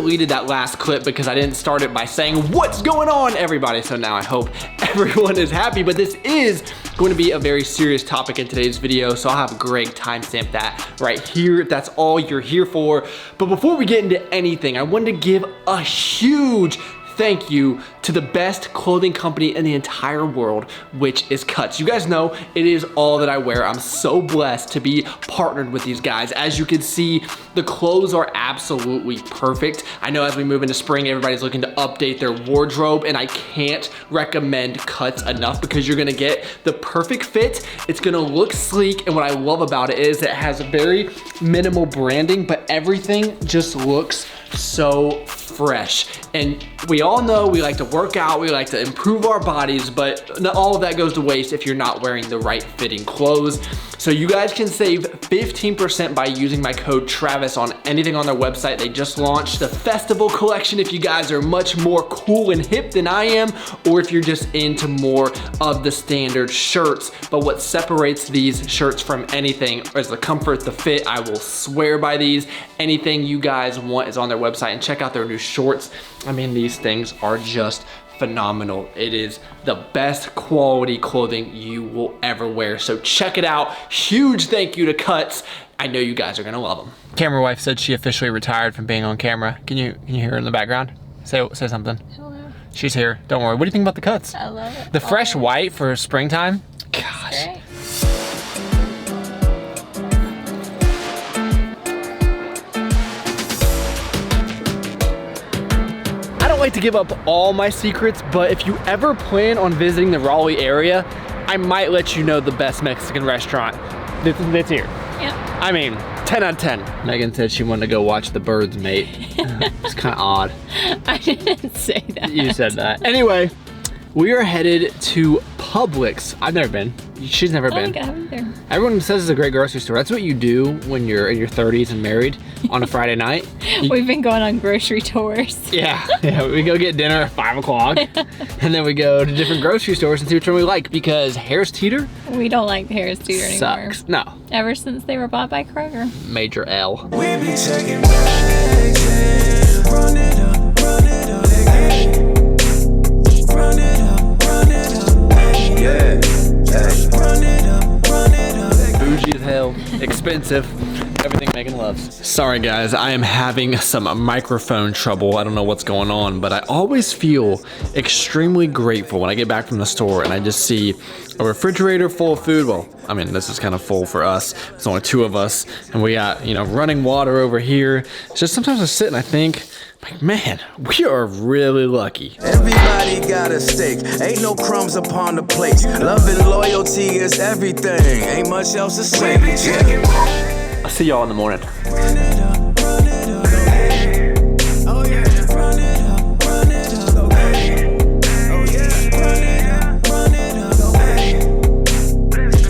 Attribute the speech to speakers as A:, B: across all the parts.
A: deleted that last clip because I didn't start it by saying, what's going on, everybody? So now I hope everyone is happy, but this is going to be a very serious topic in today's video, so I'll have Greg timestamp that right here if that's all you're here for. But before we get into anything, I wanted to give a huge thank you to the best clothing company in the entire world, which is Cuts. You guys know it is all that I wear. I'm so blessed to be partnered with these guys. As you can see, the clothes are absolutely perfect. I know as we move into spring, everybody's looking to update their wardrobe, and I can't recommend Cuts enough because you're gonna get the perfect fit. It's gonna look sleek, and what I love about it is it has very minimal branding, but everything just looks so fresh. And we all know we like to work out, we like to improve our bodies, but all of that goes to waste if you're not wearing the right fitting clothes. So you guys can save 15% by using my code Travis on anything on their website. They just launched the festival collection if you guys are much more cool and hip than I am, or if you're just into more of the standard shirts. But what separates these shirts from anything is the comfort, the fit. I will swear by these. Anything you guys want is on their website, and check out their new shorts. I mean, these things are just phenomenal. It is the best quality clothing you will ever wear. So check it out. Huge thank you to Cuts. I know you guys are gonna love them. Camera wife said she officially retired from being on camera. Can you hear her in the background? Say something.
B: Hello.
A: She's here. Don't worry. What do you think about the Cuts?
B: I love it.
A: The fresh white for springtime. Gosh.
B: Great.
A: I don't like to give up all my secrets, but if you ever plan on visiting the Raleigh area, I might let you know the best Mexican restaurant that's here.
B: Yeah.
A: I mean, 10 out of 10. Megan said she wanted to go watch the birds mate. It's kind of odd.
B: I didn't say that.
A: You said that. Anyway, we are headed to Publix. I've never been. She's never been.
B: I haven't been.
A: Everyone says it's a great grocery store. That's what you do when you're in your 30s and married on a Friday night.
B: We've been going on grocery tours.
A: Yeah, we go get dinner at 5 o'clock and then we go to different grocery stores and see which one we like, because Harris Teeter
B: We don't like Harris Teeter anymore.
A: sucks. No.
B: Ever since they were bought by Kroger.
A: Major L.
C: We be checking bags and run it up, run it up, run it up, run it up, yeah, run it up, run it up.
A: Bougie as hell, expensive, everything Megan loves. Sorry guys, I am having some microphone trouble. I don't know what's going on, but I always feel extremely grateful when I get back from the store and I just see a refrigerator full of food. Well, I mean, this is kind of full for us. It's only 2 of us, and we got, running water over here. It's just sometimes I sit and I think, like, man, we are really lucky.
C: Everybody got a stake, ain't no crumbs upon the plate. Love and loyalty is everything, ain't much else to say.
A: I'll see y'all in the morning.
C: Run it up, run it up, oh yeah, run it up, run it up, oh yeah, run it up, run it up,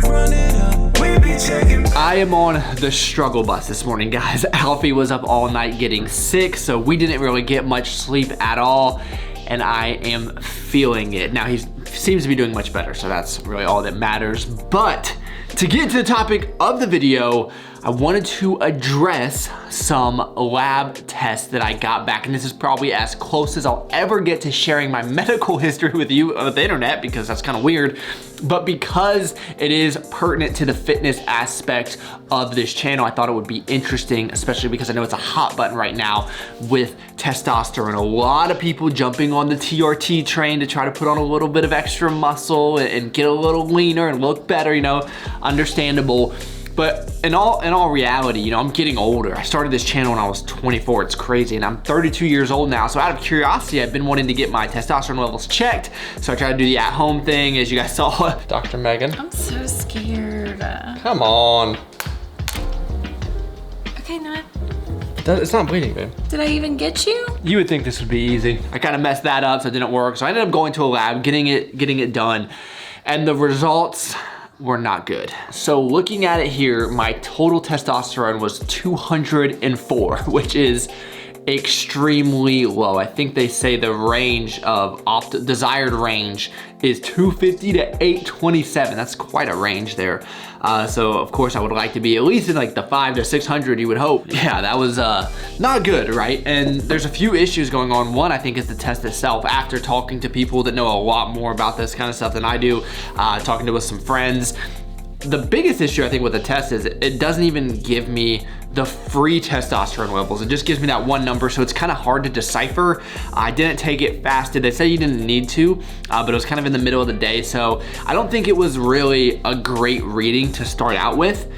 C: run it up. We be checking.
A: I am on the struggle bus this morning, guys. Alfie was up all night getting sick, so we didn't really get much sleep at all, and I am feeling it. Now, he seems to be doing much better, so that's really all that matters. But to get to the topic of the video, I wanted to address some lab tests that I got back, and this is probably as close as I'll ever get to sharing my medical history with you on the internet, because that's kind of weird. But because it is pertinent to the fitness aspect of this channel, I thought it would be interesting, especially because I know it's a hot button right now with testosterone. A lot of people jumping on the TRT train to try to put on a little bit of extra muscle and get a little leaner and look better, understandable. But in all reality, I'm getting older. I started this channel when I was 24, it's crazy, and I'm 32 years old now. So out of curiosity, I've been wanting to get my testosterone levels checked. So I tried to do the at-home thing, as you guys saw. Dr. Megan.
B: I'm so scared.
A: Come on.
B: Okay, no.
A: It's not bleeding, babe.
B: Did I even get you?
A: You would think this would be easy. I kind of messed that up, so it didn't work. So I ended up going to a lab, getting it done. And the results were not good. So looking at it here, my total testosterone was 204, which is extremely low. I think they say the range of desired range is 250 to 827. That's quite a range there. So of course I would like to be at least in like the 500 to 600, you would hope. Yeah, that was not good, right? And there's a few issues going on. One, I think, is the test itself. After talking to people that know a lot more about this kind of stuff than I do, talking to some friends, the biggest issue I think with the test is it doesn't even give me the free testosterone levels. It just gives me that one number, so it's kind of hard to decipher. I didn't take it fasted. They say you didn't need to, but it was kind of in the middle of the day, so I don't think it was really a great reading to start out with.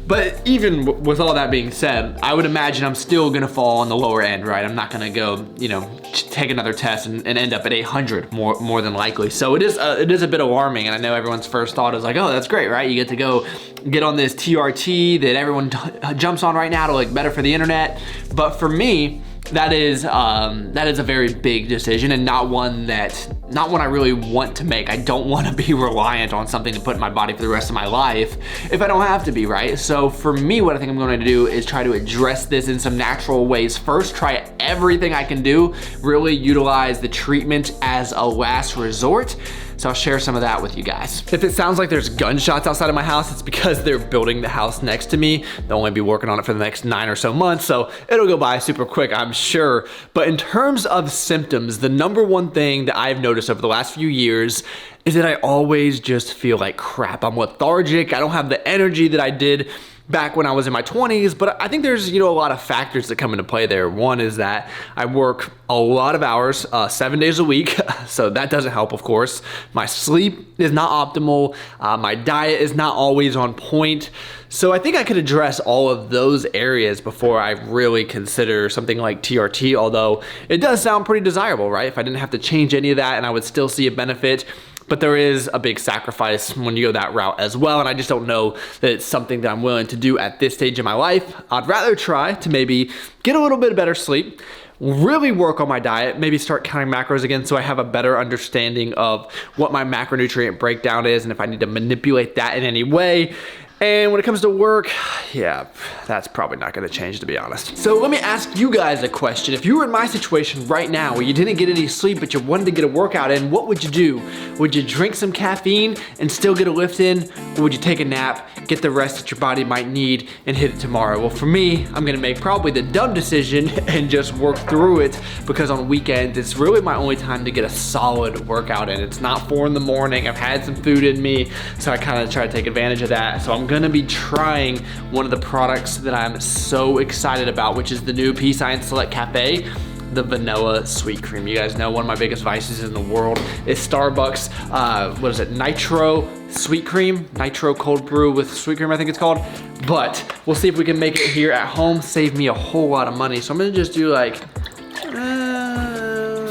A: But even with all that being said, I would imagine I'm still gonna fall on the lower end, right? I'm not gonna go, you know, take another test and end up at 800 more than likely. So it is a bit alarming, and I know everyone's first thought is like, oh, that's great, right? You get to go get on this TRT that everyone jumps on right now to look better for the internet. But for me, that is a very big decision, and not one I really want to make. I don't want to be reliant on something to put in my body for the rest of my life if I don't have to be, right? So for me, what I think I'm going to do is try to address this in some natural ways first, try everything I can do, really utilize the treatment as a last resort. So I'll share some of that with you guys. If it sounds like there's gunshots outside of my house, it's because they're building the house next to me. They'll only be working on it for the next 9 or so months, so it'll go by super quick, I'm sure. But in terms of symptoms, the number one thing that I've noticed over the last few years is that I always just feel like crap. I'm lethargic. I don't have the energy that I did back when I was in my 20s, but I think there's, you know, a lot of factors that come into play there. One is that I work a lot of hours, 7 days a week, so that doesn't help, of course. My sleep is not optimal. My diet is not always on point. So I think I could address all of those areas before I really consider something like TRT, although it does sound pretty desirable, right? If I didn't have to change any of that and I would still see a benefit. But there is a big sacrifice when you go that route as well, and I just don't know that it's something that I'm willing to do at this stage in my life. I'd rather try to maybe get a little bit better sleep, really work on my diet, maybe start counting macros again so I have a better understanding of what my macronutrient breakdown is and if I need to manipulate that in any way. And when it comes to work, yeah, that's probably not gonna change, to be honest. So let me ask you guys a question. If you were in my situation right now where you didn't get any sleep but you wanted to get a workout in, what would you do? Would you drink some caffeine and still get a lift in? Or would you take a nap, get the rest that your body might need, and hit it tomorrow? Well, for me, I'm gonna make probably the dumb decision and just work through it, because on weekends, it's really my only time to get a solid workout in. It's not 4 in the morning, I've had some food in me, so I kind of try to take advantage of that. So I'm gonna be trying one of the products that I'm so excited about, which is the new Peace Science Select Cafe, the vanilla sweet cream. You guys know one of my biggest vices in the world is Starbucks, what is it, nitro sweet cream, nitro cold brew with sweet cream, I think it's called. But we'll see if we can make it here at home, save me a whole lot of money. So I'm gonna just do like,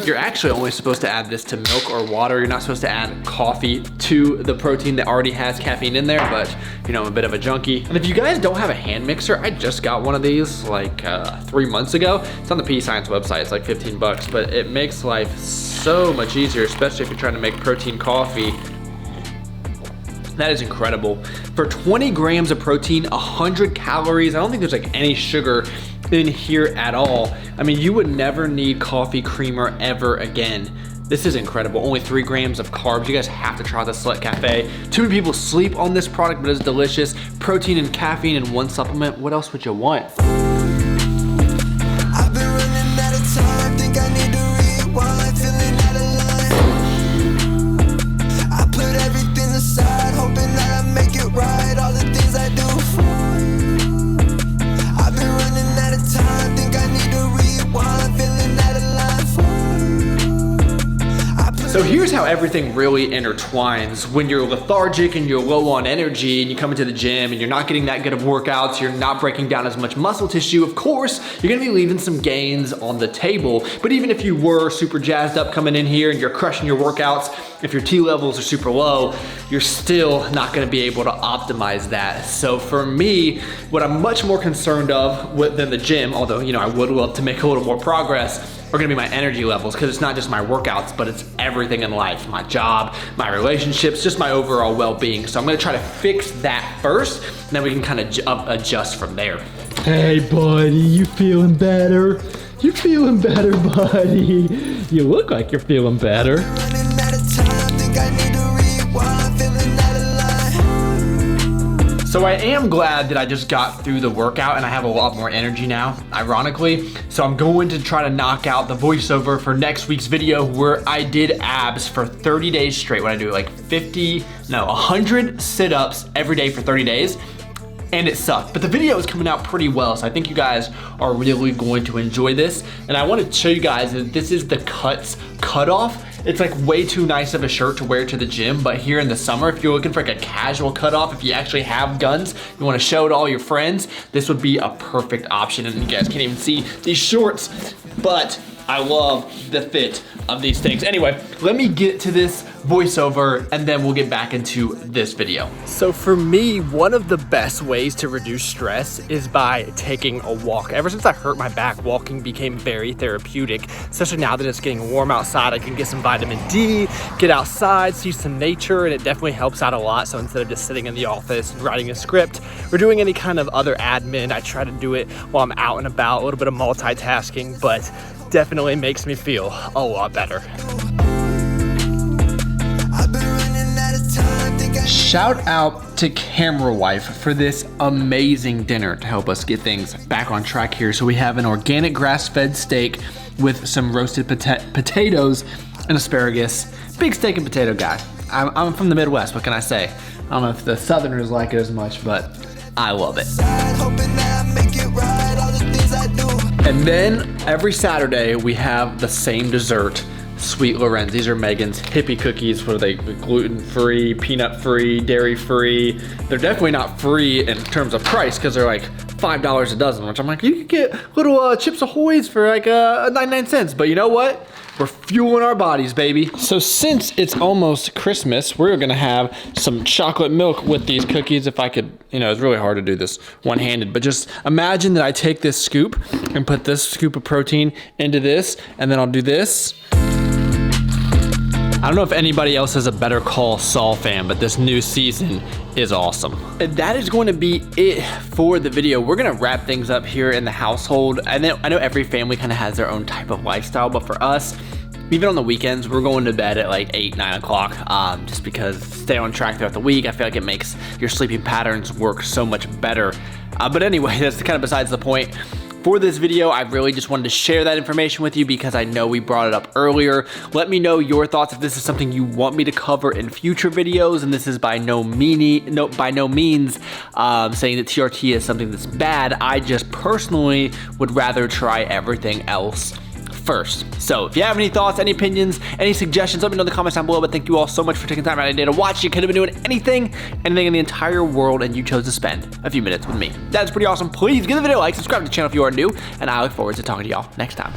A: you're actually only supposed to add this to milk or water. You're not supposed to add coffee to the protein that already has caffeine in there, but you know, I'm a bit of a junkie. And if you guys don't have a hand mixer, I just got one of these like 3 months ago. It's on the Peace Science website, it's like 15 bucks, but it makes life so much easier, especially if you're trying to make protein coffee. That is incredible. For 20 grams of protein, 100 calories, I don't think there's like any sugar in here at all. I mean, you would never need coffee creamer ever again. This is incredible. Only 3 grams of carbs. You guys have to try the Select Cafe. Too many people sleep on this product, but it's delicious. Protein and caffeine in one supplement. What else would you want?
C: I've been running out of time, think I need to rewind, feeling out of line. I put everything aside, hoping that I make it right, all the things I do for you. I've been running out of time, think I need to rewind, feeling out of line for you.
A: So here's how everything really intertwines. When you're lethargic and you're low on energy and you come into the gym and you're not getting that good of workouts, you're not breaking down as much muscle tissue, of course, you're gonna be leaving some gains on the table. But even if you were super jazzed up coming in here and you're crushing your workouts, if your T levels are super low, you're still not gonna be able to optimize that. So for me, what I'm much more concerned of than the gym, although you know I would love to make a little more progress, are gonna be my energy levels, because it's not just my workouts, but it's everything in life. My job, my relationships, just my overall well-being. So I'm gonna try to fix that first, and then we can kind of adjust from there.
D: Hey buddy, you feeling better?
A: You're feeling better, buddy. You look like you're feeling better.
C: Running out of time, think I need to rewind, feeling out of line.
A: So I am glad that I just got through the workout and I have a lot more energy now, ironically. So I'm going to try to knock out the voiceover for next week's video where I did abs for 30 days straight when I do like 100 sit-ups every day for 30 days. And it sucked, but the video is coming out pretty well, so I think you guys are really going to enjoy this. And I want to show you guys that this is the cutoff. It's like way too nice of a shirt to wear to the gym, but here in the summer, if you're looking for like a casual cutoff, if you actually have guns, you want to show it to all your friends, this would be a perfect option. And you guys can't even see these shorts, but I love the fit of these things. Anyway, let me get to this voiceover and then we'll get back into this video. So for me, one of the best ways to reduce stress is by taking a walk. Ever since I hurt my back, walking became very therapeutic, especially now that it's getting warm outside. I can get some vitamin D, get outside, see some nature, and it definitely helps out a lot. So instead of just sitting in the office and writing a script or doing any kind of other admin, I try to do it while I'm out and about, a little bit of multitasking, but definitely makes me feel a lot better. Shout out to Camera Wife for this amazing dinner to help us get things back on track here. So we have an organic grass-fed steak with some roasted potatoes and asparagus. Big steak and potato guy. I'm from the Midwest, what can I say? I don't know if the Southerners like it as much, but I love it. And then every Saturday we have the same dessert, Sweet Lorenz. These are Megan's hippie cookies. What are they? Gluten-free, peanut-free, dairy-free. They're definitely not free in terms of price because they're like $5 a dozen, which I'm like, you could get little Chips Ahoy's for like 99 cents. But you know what? We're fueling our bodies, baby. So since it's almost Christmas, we're gonna have some chocolate milk with these cookies. If I could, you know, it's really hard to do this one-handed, but just imagine that I take this scoop and put this scoop of protein into this, and then I'll do this. I don't know if anybody else is a Better Call Saul fan, but this new season is awesome. And that is going to be it for the video. We're gonna wrap things up here in the household. I know every family kind of has their own type of lifestyle, but for us, even on the weekends, we're going to bed at like 8, 9 o'clock, just because stay on track throughout the week. I feel like it makes your sleeping patterns work so much better. But anyway, that's kind of besides the point. For this video, I really just wanted to share that information with you because I know we brought it up earlier. Let me know your thoughts if this is something you want me to cover in future videos, and this is by no means saying that TRT is something that's bad. I just personally would rather try everything else first. So if you have any thoughts, any opinions, any suggestions, let me know in the comments down below. But thank you all so much for taking time out of your day to watch. You could have been doing anything in the entire world, and you chose to spend a few minutes with me. That's pretty awesome. Please give the video a like, subscribe to the channel if you are new, and I look forward to talking to y'all next time.